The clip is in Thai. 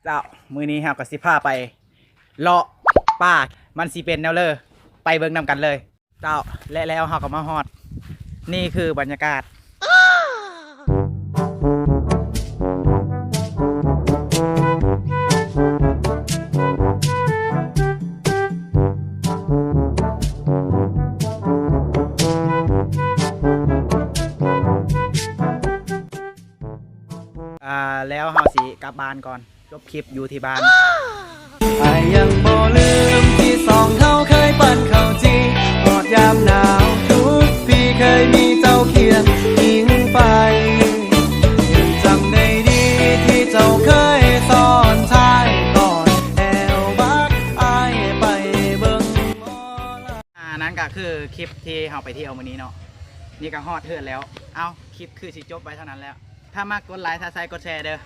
เจ้ามือนี้ครับกับสิพาไปเลาะป่ามันสิเป็นแนวเลยไปเบิ่งนำกันเลยเจ้าและแล้วเฮาก็มาฮอดนี่คือบรรยากาศแล้วเฮาสิกลับบ้านก่อนจบคลิปอยู่ที่บ้านไอ้ยังบ่ลืมที่สองเขาเคยปั่นเข้าจีหอดยามหนาวทุกปีเคยมีเจ้าเคียงอิงไปยังจำได้ดีที่เจ้าเคยสอนชายก่อนแอวบักไอ้ไปเบิ่งหมอลำนั้นก็คือคลิปที่เฮาไปเที่ยวมื้อนี้เนาะนี่ก็ฮอดเทือนแล้วเอาคลิปคือสิจบไปเท่านั้นแล้วถ้ามากกดไลค์ถ้าใส่กดแชร์เด้อ